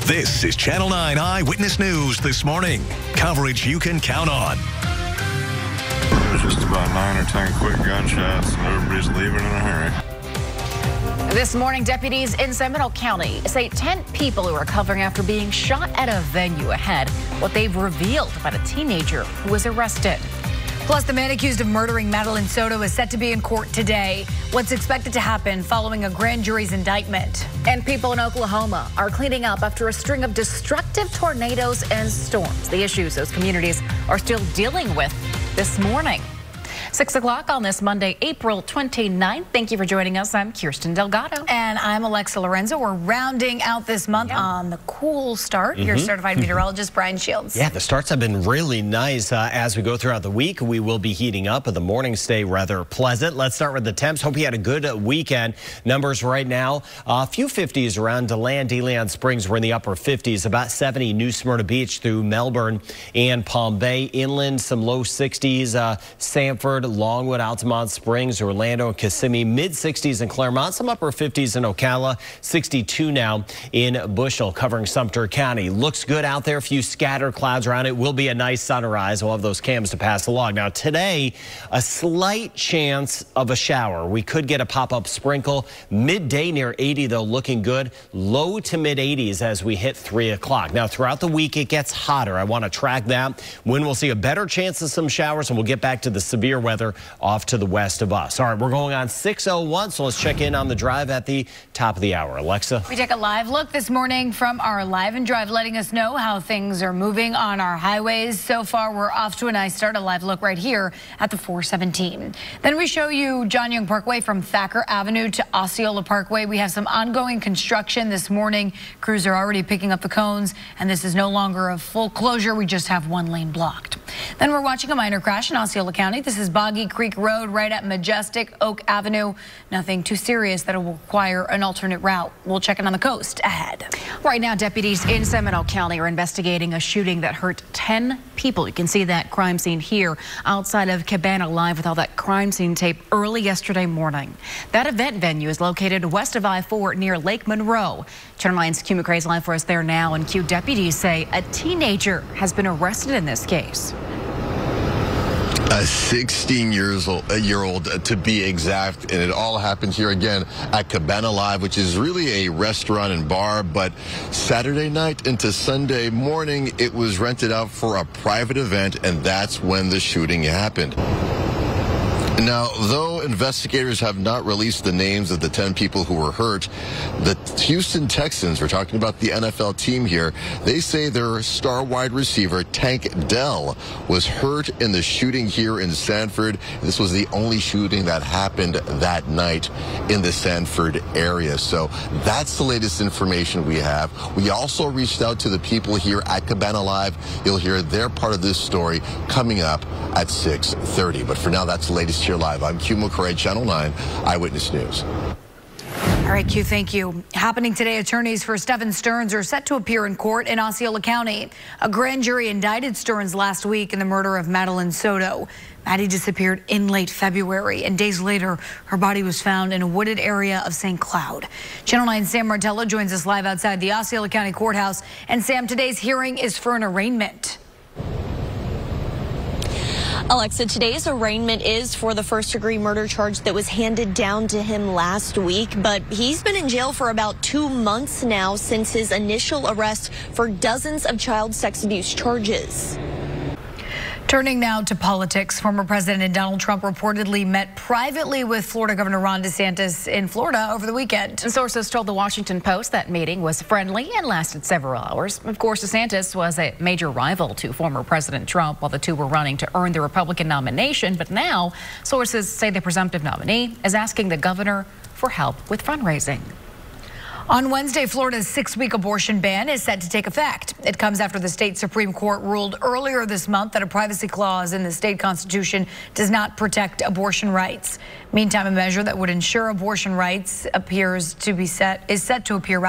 This is Channel 9 Eyewitness News this morning. Coverage you can count on. Just about 9 or 10 quick gunshots, and everybody's leaving in a hurry. This morning, deputies in Seminole County say 10 people are recovering after being shot at a venue ahead. What they've revealed about a teenager who was arrested. Plus, the man accused of murdering Madeline Soto is set to be in court today. What's expected to happen following a grand jury's indictment. And people in Oklahoma are cleaning up after a string of destructive tornadoes and storms. The issues those communities are still dealing with this morning. 6 o'clock on this Monday, April 29th. Thank you for joining us. I'm Kirsten Delgado. And I'm Alexa Lorenzo. We're rounding out this month on the cool start. Your certified meteorologist, Brian Shields. Yeah, the starts have been really nice as we go throughout the week. We will be heating up, but the mornings stay rather pleasant. Let's start with the temps. Hope you had a good weekend. Numbers right now, a few 50s around DeLand, DeLeon Springs. We're in the upper 50s, about 70 New Smyrna Beach through Melbourne and Palm Bay. Inland, some low 60s, Sanford, Longwood, Altamont Springs, Orlando, and Kissimmee, mid-60s in Claremont, some upper 50s in Ocala, 62 now in Bushel, covering Sumter County. Looks good out there, a few scattered clouds around. It will be a nice sunrise. We'll have those cams to pass along. Now today, a slight chance of a shower. We could get a pop-up sprinkle. Midday near 80, though, looking good. Low to mid-80s as we hit 3 o'clock. Now throughout the week, it gets hotter. I want to track that. When we'll see a better chance of some showers, and we'll get back to the severe weather off to the west of us. All right, we're going on 6:01, so let's check in on the drive at the top of the hour. Alexa. We take a live look this morning from our Live and Drive, letting us know how things are moving on our highways. So far, we're off to a nice start. A live look right here at the 417. Then we show you John Young Parkway from Thacker Avenue to Osceola Parkway. We have some ongoing construction this morning. Crews are already picking up the cones, and this is no longer a full closure. We just have one lane blocked. Then we're watching a minor crash in Osceola County. This is Boggy Creek Road right at Majestic Oak Avenue. Nothing too serious that will require an alternate route. We'll check in on the coast ahead. Right now, deputies in Seminole County are investigating a shooting that hurt 10 people. You can see that crime scene here outside of Cabana Live with all that crime scene tape early yesterday morning. That event venue is located west of I-4 near Lake Monroe. Channel 9's Q McRae's live for us there now, and Q deputies say a teenager has been arrested in this case. A 16-year-old to be exact, and it all happened here again at Cabana Live, which is really a restaurant and bar, but Saturday night into Sunday morning, it was rented out for a private event, and that's when the shooting happened. Now, though investigators have not released the names of the 10 people who were hurt, the Houston Texans, we're talking about the NFL team here, they say their star wide receiver, Tank Dell, was hurt in the shooting here in Sanford. This was the only shooting that happened that night in the Sanford area. So that's the latest information we have. We also reached out to the people here at Cabana Live. You'll hear their part of this story coming up at 6:30. But for now, that's the latest here live. I'm Q McRae, Channel 9 Eyewitness News. All right, Q, thank you. Happening today, attorneys for Stephen Stearns are set to appear in court in Osceola County. A grand jury indicted Stearns last week in the murder of Madeline Soto. Maddie disappeared in late February, and days later, her body was found in a wooded area of St. Cloud. Channel 9's Sam Martello joins us live outside the Osceola County Courthouse. And Sam, today's hearing is for an arraignment. Alexa, today's arraignment is for the first-degree murder charge that was handed down to him last week, but he's been in jail for about 2 months now since his initial arrest for dozens of child sex abuse charges. Turning now to politics, former President Donald Trump reportedly met privately with Florida Governor Ron DeSantis in Florida over the weekend. And sources told the Washington Post that meeting was friendly and lasted several hours. Of course, DeSantis was a major rival to former President Trump while the two were running to earn the Republican nomination. But now sources say the presumptive nominee is asking the governor for help with fundraising. On Wednesday, Florida's 6-week abortion ban is set to take effect. It comes after the state Supreme Court ruled earlier this month that a privacy clause in the state constitution does not protect abortion rights. Meantime, a measure that would ensure abortion rights is set to appear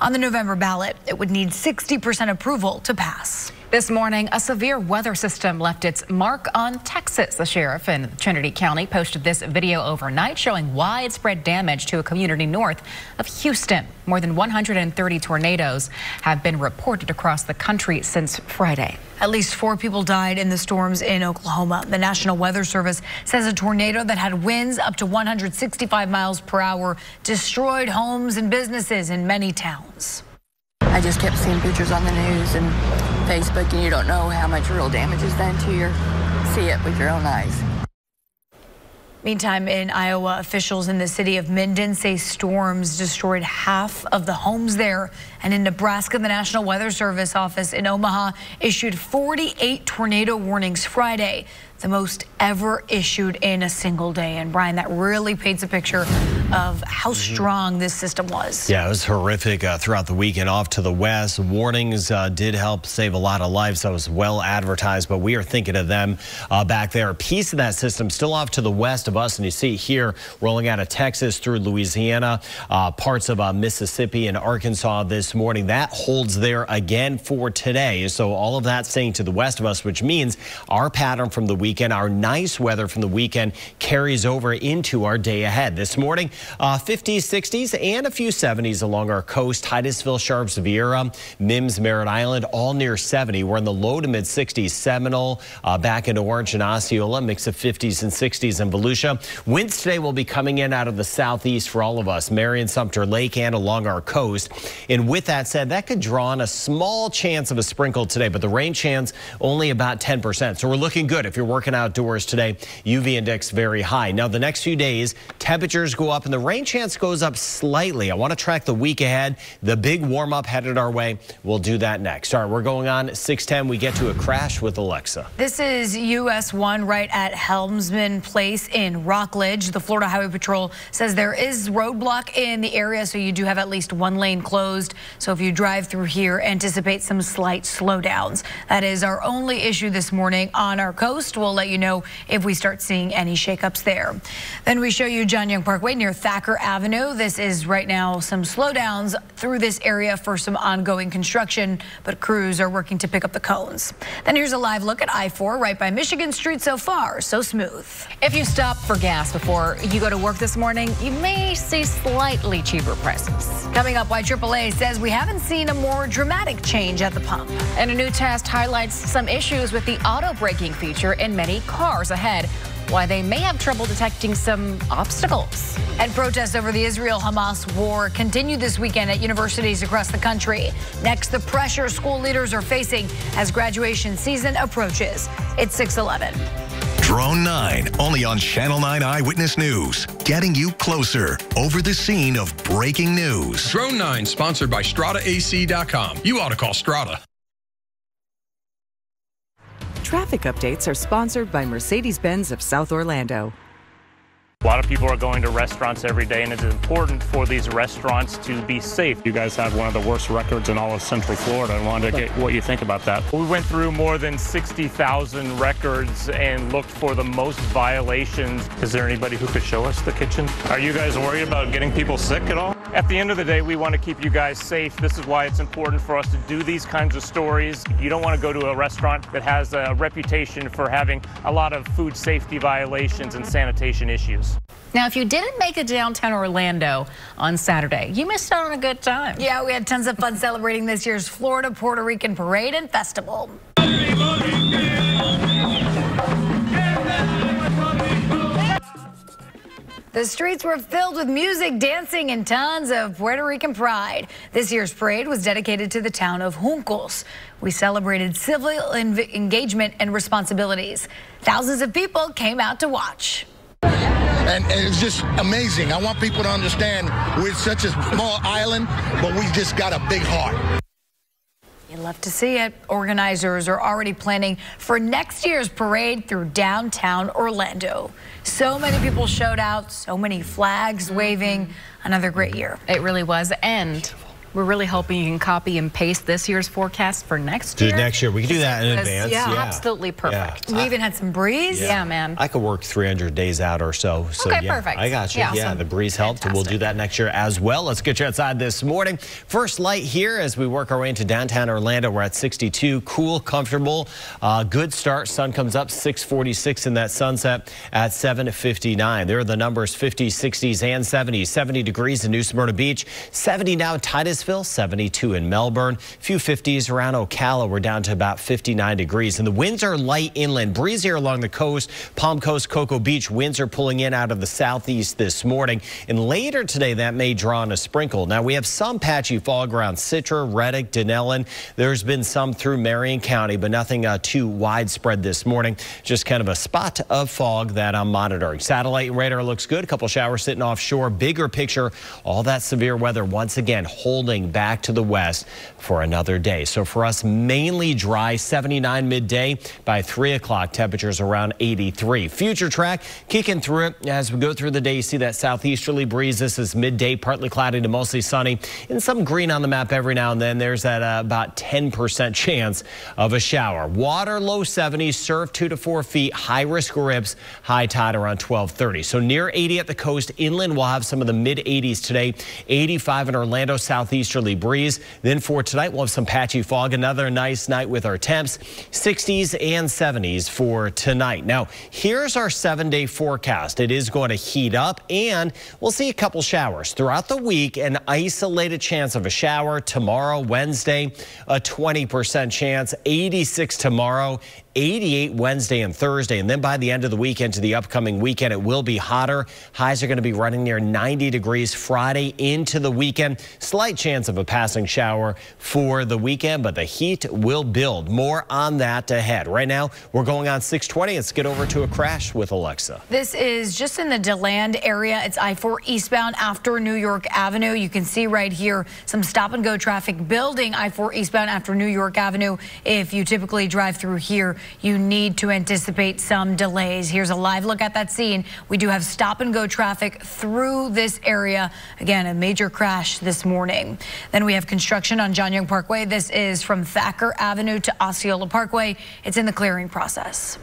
on the November ballot. It would need 60% approval to pass. This morning, a severe weather system left its mark on Texas. The sheriff in Trinity County posted this video overnight showing widespread damage to a community north of Houston. More than 130 tornadoes have been reported across the country since Friday. At least 4 people died in the storms in Oklahoma. The National Weather Service says a tornado that had winds up to 165 miles per hour destroyed homes and businesses in many towns. I just kept seeing pictures on the news and Facebook, and you don't know how much real damage is done to you. See it with your own eyes. Meantime, in Iowa, officials in the city of Minden say storms destroyed half of the homes there. And in Nebraska, the National Weather Service office in Omaha issued 48 tornado warnings Friday, the most ever issued in a single day. And Brian, that really paints a picture of how strong this system was. Yeah, it was horrific throughout the weekend. Off to the west, warnings did help save a lot of lives. That was well advertised, but we are thinking of them back there. A piece of that system still off to the west of us, and you see here rolling out of Texas through Louisiana, parts of Mississippi and Arkansas this morning. That holds there again for today. So all of that staying to the west of us, which means our pattern from the weekend, our nice weather from the weekend, carries over into our day ahead. This morning, 50s, 60s, and a few 70s along our coast. Titusville, Sharps, Vieira, Mims, Merritt Island, all near 70. We're in the low to mid 60s. Seminole, back into Orange and Osceola, mix of 50s and 60s in Volusia. Winds today will be coming in out of the southeast for all of us. Marion, Sumter Lake, and along our coast. And with that said, that could draw on a small chance of a sprinkle today, but the rain chance only about 10%. So we're looking good if you're working outdoors today. UV index very high. Now the next few days, temperatures go up and the rain chance goes up slightly. I want to track the week ahead. The big warm up headed our way. We'll do that next. All right, we're going on 6:10. We get to a crash with Alexa. This is US 1 right at Helmsman Place in Rockledge. The Florida Highway Patrol says there is roadblock in the area, so you do have at least one lane closed. So if you drive through here, anticipate some slight slowdowns. That is our only issue this morning on our coast. We'll let you know if we start seeing any shakeups there. Then we show you John Young Parkway near Thacker Avenue. This is right now some slowdowns through this area for some ongoing construction, but crews are working to pick up the cones. Then here's a live look at I-4 right by Michigan Street. So far, so smooth. If you stop for gas before you go to work this morning, you may see slightly cheaper prices. Coming up, why AAA says we haven't seen a more dramatic change at the pump. And a new test highlights some issues with the auto braking feature in many cars ahead, why they may have trouble detecting some obstacles. And protests over the Israel-Hamas war continue this weekend at universities across the country. Next, the pressure school leaders are facing as graduation season approaches. It's 6:11. Drone 9, only on Channel 9 Eyewitness News, getting you closer over the scene of breaking news. Drone 9, sponsored by StrataAC.com. You ought to call Strata. Traffic updates are sponsored by Mercedes-Benz of South Orlando. A lot of people are going to restaurants every day, and it's important for these restaurants to be safe. You guys have one of the worst records in all of Central Florida. I wanted to get what you think about that. We went through more than 60,000 records and looked for the most violations. Is there anybody who could show us the kitchen? Are you guys worried about getting people sick at all? At the end of the day, we want to keep you guys safe. This is why it's important for us to do these kinds of stories. You don't want to go to a restaurant that has a reputation for having a lot of food safety violations and sanitation issues. Now, if you didn't make it to downtown Orlando on Saturday, you missed out on a good time. Yeah, we had tons of fun celebrating this year's Florida Puerto Rican Parade and Festival. The streets were filled with music, dancing, and tons of Puerto Rican pride. This year's parade was dedicated to the town of Juncos. We celebrated civil engagement and responsibilities. Thousands of people came out to watch. And it's just amazing. I want people to understand we're such a small island, but we just got a big heart. You love to see it. Organizers are already planning for next year's parade through downtown Orlando. So many people showed out, so many flags waving. Another great year. It really was. And We're really hoping you can copy and paste this year's forecast for next year. Next year. We can do that in advance. Yeah, absolutely perfect. Yeah. We even had some breeze. Yeah, man. I could work 300 days out or so. Okay, perfect. I got you. Yeah, the breeze helped, and we'll do that next year as well. Let's get you outside this morning. First light here as we work our way into downtown Orlando. We're at 62. Cool, comfortable, good start. Sun comes up 6:46 in that sunset at 7:59. There are the numbers 50s, 60s, and 70s. 70 degrees in New Smyrna Beach. 70 now in Titusville. 72 in Melbourne. A few 50s around Ocala. We're down to about 59 degrees. And the winds are light inland. Breezier along the coast. Palm Coast, Cocoa Beach. Winds are pulling in out of the southeast this morning. And later today, that may draw on a sprinkle. Now, we have some patchy fog around Citra, Reddick, Denellen. There's been some through Marion County, but nothing too widespread this morning. Just kind of a spot of fog that I'm monitoring. Satellite radar looks good. A couple showers sitting offshore. Bigger picture, all that severe weather once again holding back to the west for another day. So for us, mainly dry, 79 midday. By 3 o'clock, temperatures around 83. Future track kicking through it as we go through the day. You see that southeasterly breeze. This is midday, partly cloudy to mostly sunny, and some green on the map every now and then. There's that about 10% chance of a shower. Water low 70s, surf 2 to 4 feet, high risk rips, high tide around 12:30. So near 80 at the coast. Inland we'll have some of the mid 80s today. 85 in Orlando, southeasterly breeze. Then for tonight, we'll have some patchy fog. Another nice night with our temps. 60s and 70s for tonight. Now, here's our 7-day forecast. It is going to heat up, and we'll see a couple showers throughout the week. An isolated chance of a shower tomorrow, Wednesday, a 20% chance, 86 tomorrow. 88 Wednesday and Thursday, and then by the end of the weekend to the upcoming weekend, it will be hotter. Highs are going to be running near 90 degrees Friday into the weekend. Slight chance of a passing shower for the weekend, but the heat will build. More on that ahead. Right now, we're going on 620. Let's get over to a crash with Alexa. This is just in the DeLand area. It's I-4 eastbound after New York Avenue. You can see right here some stop-and-go traffic building I-4 eastbound after New York Avenue. If you typically drive through here, you need to anticipate some delays. Here's a live look at that scene. We do have stop-and-go traffic through this area. Again, a major crash this morning. Then we have construction on John Young Parkway. This is from Thacker Avenue to Osceola Parkway. It's in the clearing process.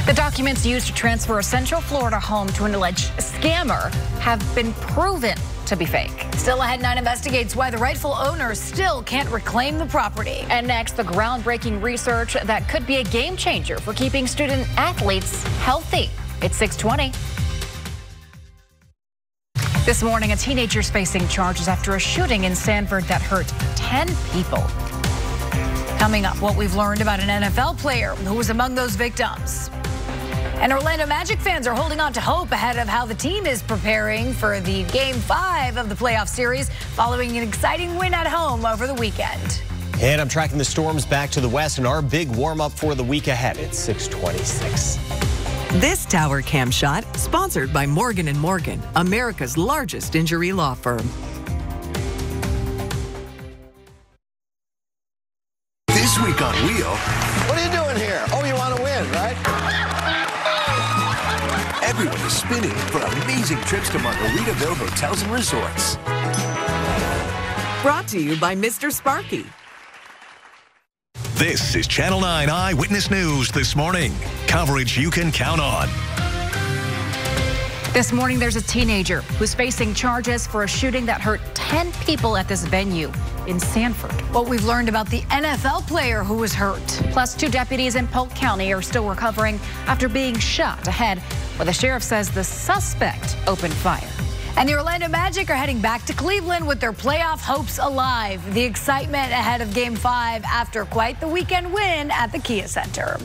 The documents used to transfer a Central Florida home to an alleged scammer have been proven to be fake. Still ahead, 9 investigates why the rightful owners still can't reclaim the property. And next, the groundbreaking research that could be a game changer for keeping student athletes healthy. It's 620. This morning, a teenager's facing charges after a shooting in Sanford that hurt 10 people. Coming up, what we've learned about an NFL player who was among those victims. And Orlando Magic fans are holding on to hope ahead of how the team is preparing for the Game 5 of the playoff series following an exciting win at home over the weekend. And I'm tracking the storms back to the west and our big warm-up for the week ahead. It's 626. This Tower Cam shot sponsored by Morgan & Morgan, America's largest injury law firm. This week on Wheel. What are you doing here? Oh, you want to win, right? Everyone is spinning for amazing trips to Margaritaville Hotels and Resorts. Brought to you by Mr. Sparky. This is Channel 9 Eyewitness News this morning. Coverage you can count on. This morning, there's a teenager who's facing charges for a shooting that hurt 10 people at this venue in Sanford. What we've learned about the NFL player who was hurt. Plus, 2 deputies in Polk County are still recovering after being shot ahead, where the sheriff says the suspect opened fire. And the Orlando Magic are heading back to Cleveland with their playoff hopes alive. The excitement ahead of Game 5 after quite the weekend win at the Kia Center.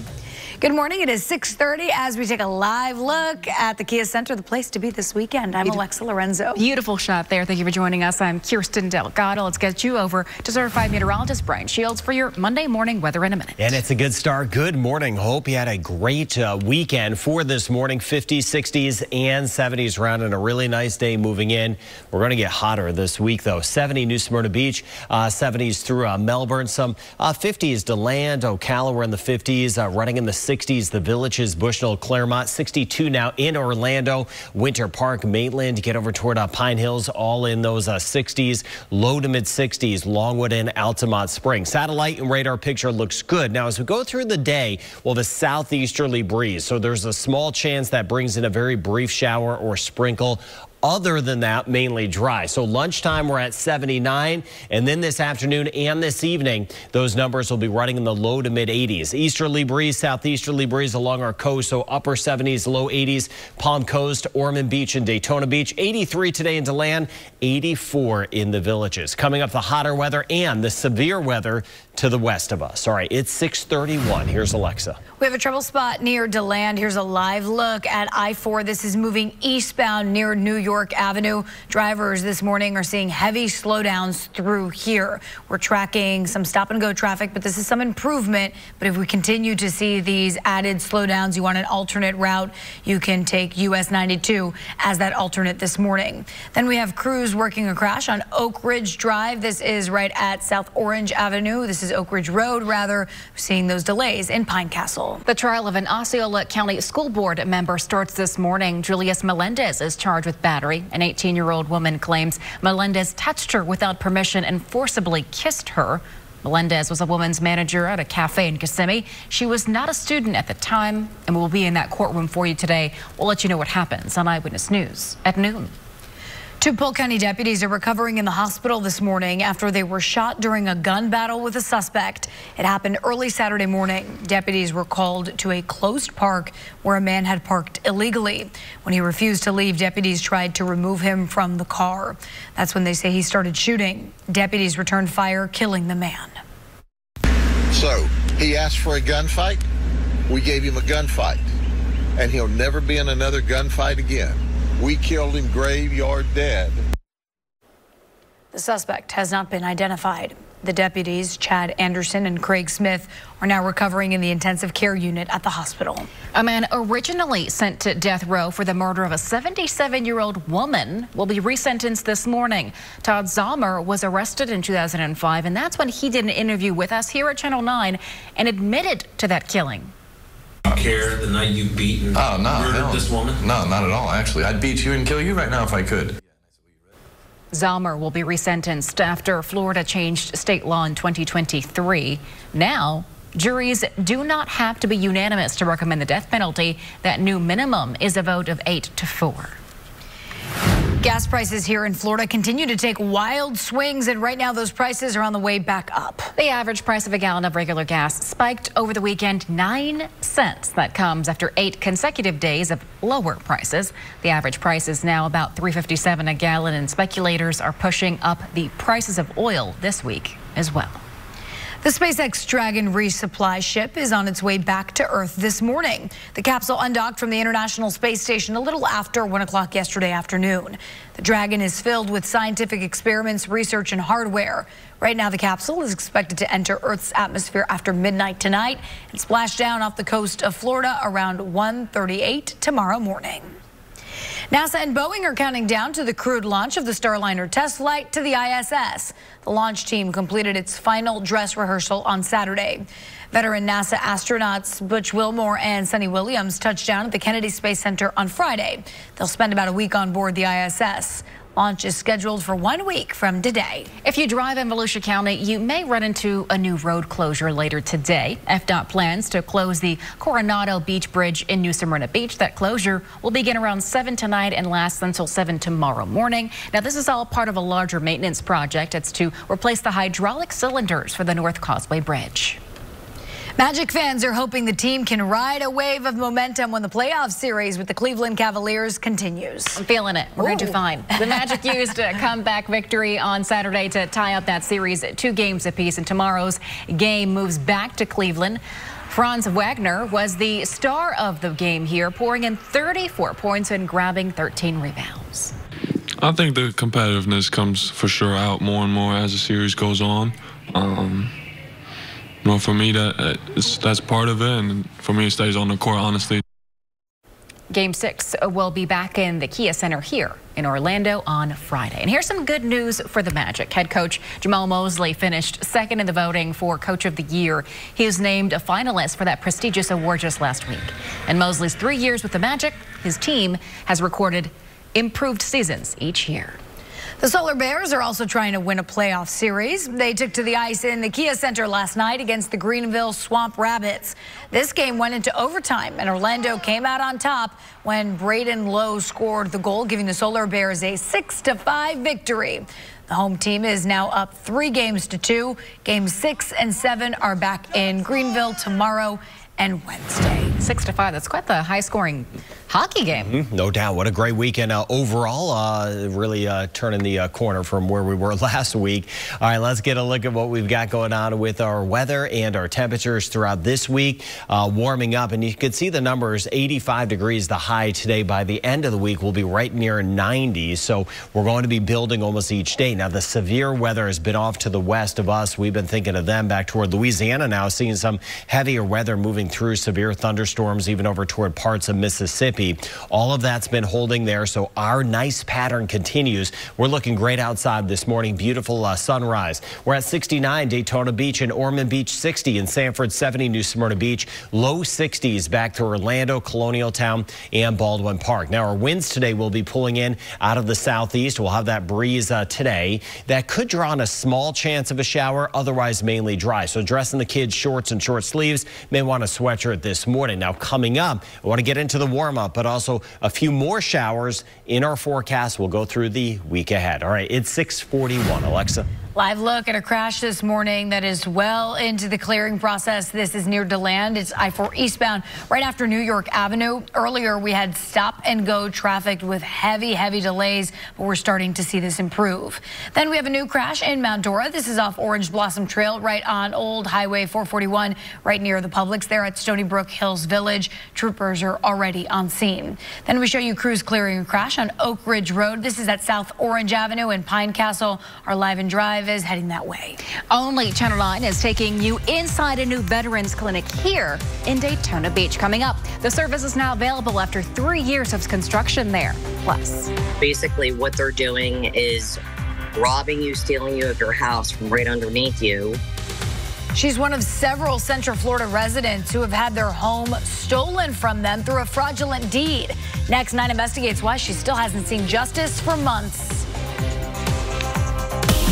Good morning. It is 6:30 as we take a live look at the Kia Center, the place to be this weekend. I'm Alexa Lorenzo. Beautiful shot there. Thank you for joining us. I'm Kirsten Delgado. Let's get you over to certified meteorologist Brian Shields for your Monday morning weather in a minute. And it's a good start. Good morning. Hope you had a great weekend for this morning. 50s, 60s, and 70s around, and a really nice day moving in. We're going to get hotter this week, though. 70 New Smyrna Beach, 70s through Melbourne. Some 50s DeLand, Ocala. We're in the 50s, running in the 60s. The Villages, Bushnell, Claremont, 62 now in Orlando, Winter Park, Maitland, get over toward Pine Hills, all in those 60s, low to mid 60s, Longwood and Altamont Springs. Satellite and radar picture looks good. Now, as we go through the day, we'll have a southeasterly breeze, so there's a small chance that brings in a very brief shower or sprinkle. Other than that, mainly dry. So lunchtime, we're at 79. And then this afternoon and this evening, those numbers will be running in the low to mid 80s. Easterly breeze, southeasterly breeze along our coast. So upper 70s, low 80s. Palm Coast, Ormond Beach and Daytona Beach. 83 today in DeLand, 84 in the Villages. Coming up, the hotter weather and the severe weather to the west of us. All right, it's 6:31. Here's Alexa. We have a trouble spot near DeLand. Here's a live look at I-4. This is moving eastbound near New York Avenue. Drivers this morning are seeing heavy slowdowns through here. We're tracking some stop and go traffic, but this is some improvement. But if we continue to see these added slowdowns, you want an alternate route, you can take US 92 as that alternate this morning. Then we have crews working a crash on Oak Ridge Drive. This is right at South Orange Avenue. This is Oak Ridge Road, rather, seeing those delays in Pine Castle. The trial of an Osceola County School Board member starts this morning. Julius Melendez is charged with battery. An 18-year-old woman claims Melendez touched her without permission and forcibly kissed her. Melendez was a woman's manager at a cafe in Kissimmee. She was not a student at the time and will be in that courtroom for you today. We'll let you know what happens on Eyewitness News at noon. 2 Polk County deputies are recovering in the hospital this morning after they were shot during a gun battle with a suspect. It happened early Saturday morning. Deputies were called to a closed park where a man had parked illegally. When he refused to leave, deputies tried to remove him from the car. That's when they say he started shooting. Deputies returned fire, killing the man. So he asked for a gunfight. We gave him a gunfight, and he'll never be in another gunfight again. We killed him graveyard dead. The suspect has not been identified. The deputies, Chad Anderson and Craig Smith, are now recovering in the intensive care unit at the hospital. A man originally sent to death row for the murder of a 77-year-old woman will be resentenced this morning. Todd Zalmer was arrested in 2005, and that's when he did an interview with us here at Channel 9 and admitted to that killing. Care the night you beat and murdered this woman? No, not at all, actually. I'd beat you and kill you right now if I could. Zalmer will be resentenced after Florida changed state law in 2023. Now, juries do not have to be unanimous to recommend the death penalty. That new minimum is a vote of 8-4. Gas prices here in Florida continue to take wild swings, and right now those prices are on the way back up. The average price of a gallon of regular gas spiked over the weekend 9 cents. That comes after 8 consecutive days of lower prices. The average price is now about $3.57 a gallon, and speculators are pushing up the prices of oil this week as well. The SpaceX Dragon resupply ship is on its way back to Earth this morning. The capsule undocked from the International Space Station a little after 1 o'clock yesterday afternoon. The Dragon is filled with scientific experiments, research, and hardware. Right now, the capsule is expected to enter Earth's atmosphere after midnight tonight and splash down off the coast of Florida around 1:38 tomorrow morning. NASA and Boeing are counting down to the crewed launch of the Starliner test flight to the ISS. The launch team completed its final dress rehearsal on Saturday. Veteran NASA astronauts Butch Wilmore and Sunny Williams touched down at the Kennedy Space Center on Friday. They'll spend about a week on board the ISS. Launch is scheduled for 1 week from today. If you drive in Volusia County, you may run into a new road closure later today. FDOT plans to close the Coronado Beach Bridge in New Smyrna Beach. That closure will begin around 7 tonight and last until 7 tomorrow morning. Now, this is all part of a larger maintenance project. It's to replace the hydraulic cylinders for the North Causeway Bridge. Magic fans are hoping the team can ride a wave of momentum when the playoff series with the Cleveland Cavaliers continues. I'm feeling it. We're going to do fine. The Magic used a comeback victory on Saturday to tie up that series at 2 games apiece, and tomorrow's game moves back to Cleveland. Franz Wagner was the star of the game here, pouring in 34 points and grabbing 13 rebounds. I think the competitiveness comes for sure out more and more as the series goes on. Well, for me, that's part of it, and for me, it stays on the court, honestly. Game 6 will be back in the Kia Center here in Orlando on Friday. And here's some good news for the Magic. Head coach Jamal Mosley finished second in the voting for Coach of the Year. He was named a finalist for that prestigious award just last week. And Mosley's 3 years with the Magic, his team has recorded improved seasons each year. The Solar Bears are also trying to win a playoff series. They took to the ice in the Kia Center last night against the Greenville Swamp Rabbits. This game went into overtime, and Orlando came out on top when Braden Lowe scored the goal, giving the Solar Bears a 6-5 victory. The home team is now up 3 games to 2. Games 6 and 7 are back in Greenville tomorrow and Wednesday. 6-5, that's quite the high-scoring hockey game. No doubt. What a great weekend overall. Really turning the corner from where we were last week. All right, let's get a look at what we've got going on with our weather and our temperatures throughout this week. Warming up, and you can see the numbers. 85 degrees the high today. By the end of the week, we'll be right near 90. So we're going to be building almost each day. Now, the severe weather has been off to the west of us. We've been thinking of them back toward Louisiana now, seeing some heavier weather moving through, severe thunderstorms even over toward parts of Mississippi. All of that's been holding there, so our nice pattern continues. We're looking great outside this morning. Beautiful sunrise. We're at 69 Daytona Beach and Ormond Beach, 60 in Sanford, 70 New Smyrna Beach, low 60s back to Orlando, Colonial Town, and Baldwin Park. Now, our winds today will be pulling in out of the southeast. We'll have that breeze today. That could draw on a small chance of a shower, otherwise mainly dry. So dressing the kids shorts and short sleeves. May want a sweatshirt this morning. Now, coming up, I want to get into the warm-up, but also a few more showers in our forecast. We'll go through the week ahead. All right, it's 6:41. Alexa. Live look at a crash this morning that is well into the clearing process. This is near DeLand. It's I-4 eastbound right after New York Avenue. Earlier, we had stop-and-go traffic with heavy delays, but we're starting to see this improve. Then we have a new crash in Mount Dora. This is off Orange Blossom Trail right on Old Highway 441, right near the Publix there at Stony Brook Hills Village. Troopers are already on scene. Then we show you crews clearing a crash on Oak Ridge Road. This is at South Orange Avenue in Pine Castle. Our Live and Drive is heading that way. Only Channel 9 is taking you inside a new veterans clinic here in Daytona Beach. Coming up, the service is now available after 3 years of construction there. Plus, basically what they're doing is robbing you, stealing you of your house from right underneath you. She's one of several Central Florida residents who have had their home stolen from them through a fraudulent deed. Next, 9 investigates why she still hasn't seen justice for months.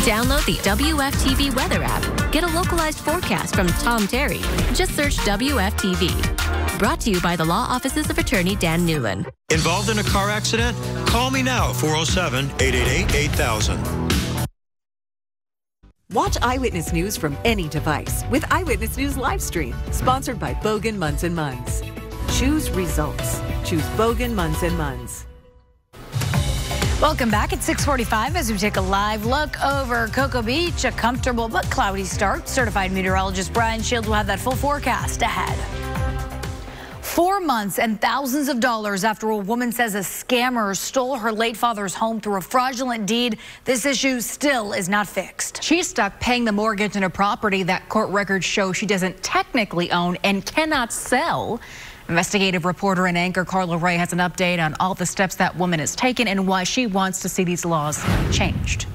Download the WFTV weather app. Get a localized forecast from Tom Terry. Just search WFTV. Brought to you by the Law Offices of Attorney Dan Newland. Involved in a car accident? Call me now, 407-888-8000. Watch Eyewitness News from any device with Eyewitness News Livestream, sponsored by Bogan Munz & Munz. Choose results. Choose Bogan Munz & Munz. Welcome back at 6:45 as we take a live look over Cocoa Beach. A comfortable but cloudy start. Certified meteorologist Brian Shields will have that full forecast ahead. 4 months and thousands of dollars after a woman says a scammer stole her late father's home through a fraudulent deed. This issue still is not fixed. She's stuck paying the mortgage on a property that court records show she doesn't technically own and cannot sell. Investigative reporter and anchor Carla Ray has an update on all the steps that woman has taken and why she wants to see these laws changed.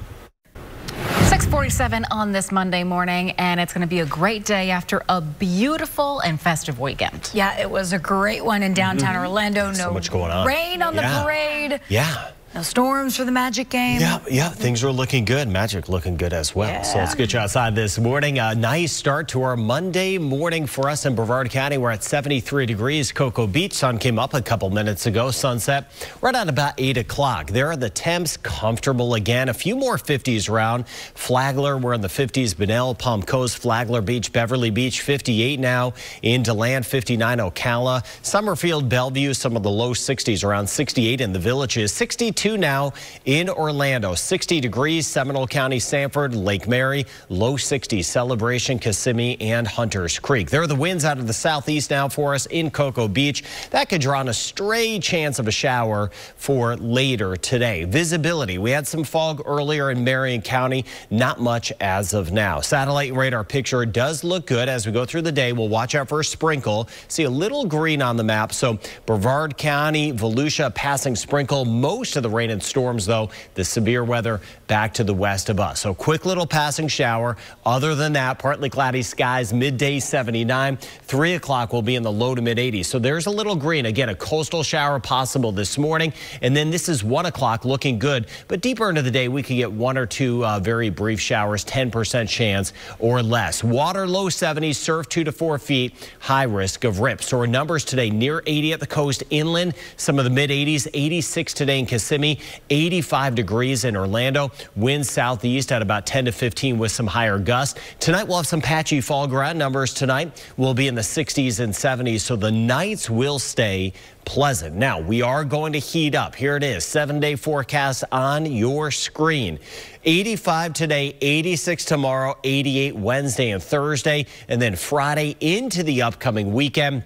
6:47 on this Monday morning, and it's going to be a great day after a beautiful and festive weekend. Yeah, it was a great one in downtown Orlando. No so much going on. Rain on the parade. Yeah. No storms for the Magic game. Yeah, things are looking good. Magic looking good as well. Yeah. So let's get you outside this morning. A nice start to our Monday morning for us in Brevard County. We're at 73 degrees. Cocoa Beach, sun came up a couple minutes ago. Sunset right at about 8 o'clock. There are the temps, comfortable again. A few more 50s around. Flagler, we're in the 50s. Bunnell, Palm Coast, Flagler Beach, Beverly Beach, 58 now. In DeLand, 59 Ocala. Summerfield, Bellevue, some of the low 60s, around 68 in the Villages. 62 52 now in Orlando. 60 degrees, Seminole County, Sanford, Lake Mary. Low 60s, Celebration, Kissimmee, and Hunters Creek. There are the winds out of the southeast now for us in Cocoa Beach. That could draw on a stray chance of a shower for later today. Visibility, we had some fog earlier in Marion County. Not much as of now. Satellite and radar picture does look good as we go through the day. We'll watch out for a sprinkle. See a little green on the map. So Brevard County, Volusia passing sprinkle. Most of the rain and storms, though, the severe weather back to the west of us. So quick little passing shower. Other than that, partly cloudy skies, midday 79. 3 o'clock will be in the low to mid 80s. So there's a little green. Again, a coastal shower possible this morning. And then this is 1 o'clock looking good. But deeper into the day, we could get 1 or 2 very brief showers, 10% chance or less. Water low 70s, surf 2 to 4 feet, high risk of rips. So our numbers today near 80 at the coast, inland, some of the mid 80s, 86 today in Kissimmee, 85 degrees in Orlando. Winds southeast at about 10 to 15 with some higher gusts. Tonight we'll have some patchy fall ground. Numbers tonight will be in the 60s and 70s, so the nights will stay pleasant. Now we are going to heat up. Here it is, 7-day forecast on your screen. 85 today, 86 tomorrow, 88 Wednesday and Thursday, and then Friday into the upcoming weekend.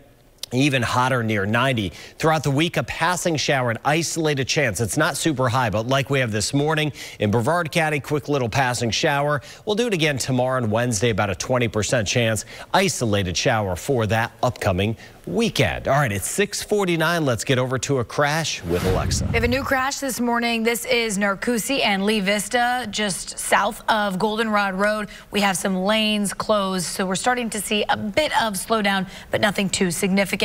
Even hotter near 90. Throughout the week, a passing shower, an isolated chance. It's not super high, but like we have this morning in Brevard County, quick little passing shower. We'll do it again tomorrow and Wednesday, about a 20% chance. Isolated shower for that upcoming weekend. All right, it's 6:49. Let's get over to a crash with Alexa. We have a new crash this morning. This is Narcoossee and Lee Vista, just south of Goldenrod Road. We have some lanes closed, so we're starting to see a bit of slowdown, but nothing too significant.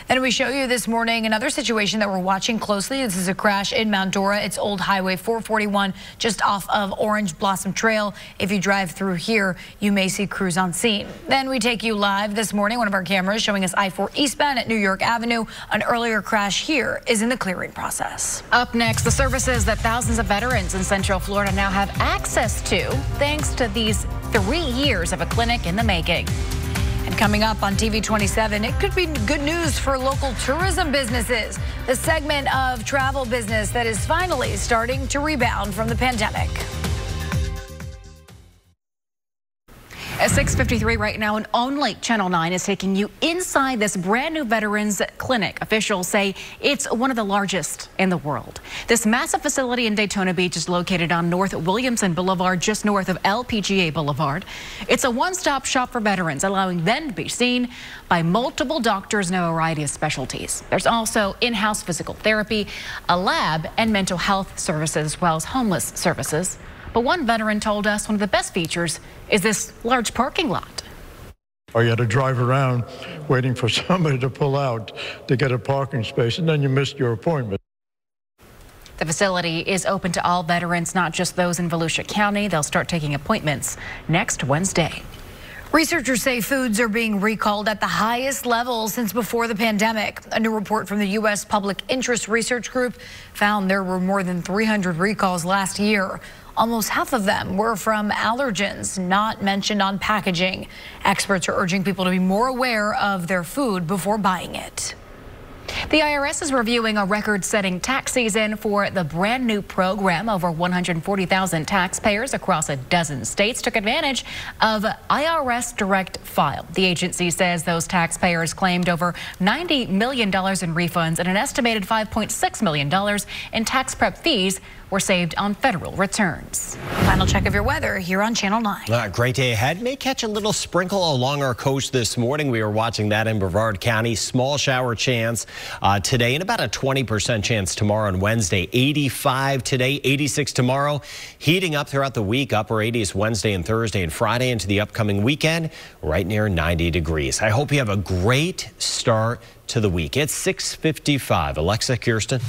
Then we show you this morning another situation that we're watching closely. This is a crash in Mount Dora. It's Old Highway 441, just off of Orange Blossom Trail. If you drive through here, you may see crews on scene. Then we take you live this morning. One of our cameras showing us I-4 eastbound at New York Avenue. An earlier crash here is in the clearing process. Up next, the services that thousands of veterans in Central Florida now have access to, thanks to these 3 years of a clinic in the making. And coming up on TV 27, it could be good news for local tourism businesses. The segment of travel business that is finally starting to rebound from the pandemic. At 6:53 right now, and only Channel 9 is taking you inside this brand new veterans clinic. Officials say it's one of the largest in the world. This massive facility in Daytona Beach is located on North Williamson Boulevard, just north of LPGA Boulevard. It's a one-stop shop for veterans, allowing them to be seen by multiple doctors in a variety of specialties. There's also in-house physical therapy, a lab, and mental health services, as well as homeless services. But one veteran told us one of the best features is this large parking lot. Or you had to drive around waiting for somebody to pull out to get a parking space, and then you missed your appointment. The facility is open to all veterans, not just those in Volusia County. They'll start taking appointments next Wednesday. Researchers say foods are being recalled at the highest level since before the pandemic. A new report from the U.S. Public Interest Research Group found there were more than 300 recalls last year. Almost half of them were from allergens not mentioned on packaging. Experts are urging people to be more aware of their food before buying it. The IRS is reviewing a record-setting tax season for the brand new program. Over 140,000 taxpayers across a dozen states took advantage of IRS Direct File. The agency says those taxpayers claimed over $90 million in refunds and an estimated $5.6 million in tax prep fees were saved on federal returns. Final check of your weather here on Channel 9. Great day ahead. May catch a little sprinkle along our coast this morning. We are watching that in Brevard County. Small shower chance today and about a 20% chance tomorrow and Wednesday. 85 today, 86 tomorrow. Heating up throughout the week. Upper 80s Wednesday and Thursday and Friday into the upcoming weekend. Right near 90 degrees. I hope you have a great start to the week. It's 6:55. Alexa, Kirsten.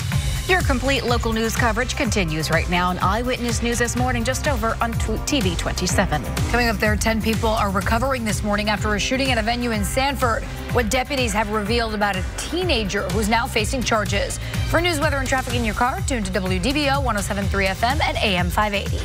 Your complete local news coverage continues right now on Eyewitness News this morning, just over on TV 27. Coming up there, 10 people are recovering this morning after a shooting at a venue in Sanford. What deputies have revealed about a teenager who's now facing charges. For news, weather, and traffic in your car, tune to WDBO 107.3 FM and AM 580.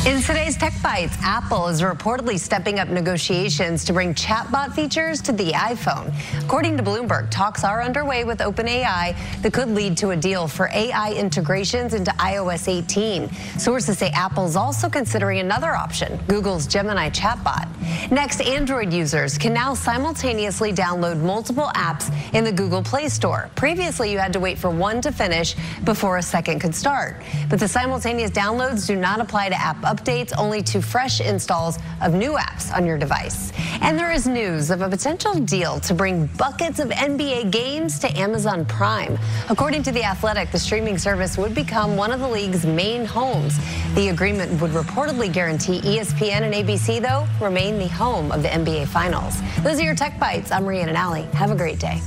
In today's Tech Bites, Apple is reportedly stepping up negotiations to bring chatbot features to the iPhone. According to Bloomberg, talks are underway with OpenAI that could lead to a deal for AI integrations into iOS 18. Sources say Apple's also considering another option, Google's Gemini chatbot. Next, Android users can now simultaneously download multiple apps in the Google Play Store. Previously, you had to wait for one to finish before a second could start. But the simultaneous downloads do not apply to app updates, only to fresh installs of new apps on your device. And there is news of a potential deal to bring buckets of NBA games to Amazon Prime. According to The Athletic, the streaming service would become one of the league's main homes. The agreement would reportedly guarantee ESPN and ABC, though, remain the home of the NBA Finals. Those are your Tech Bites. I'm Rhiannon Alley. Have a great day.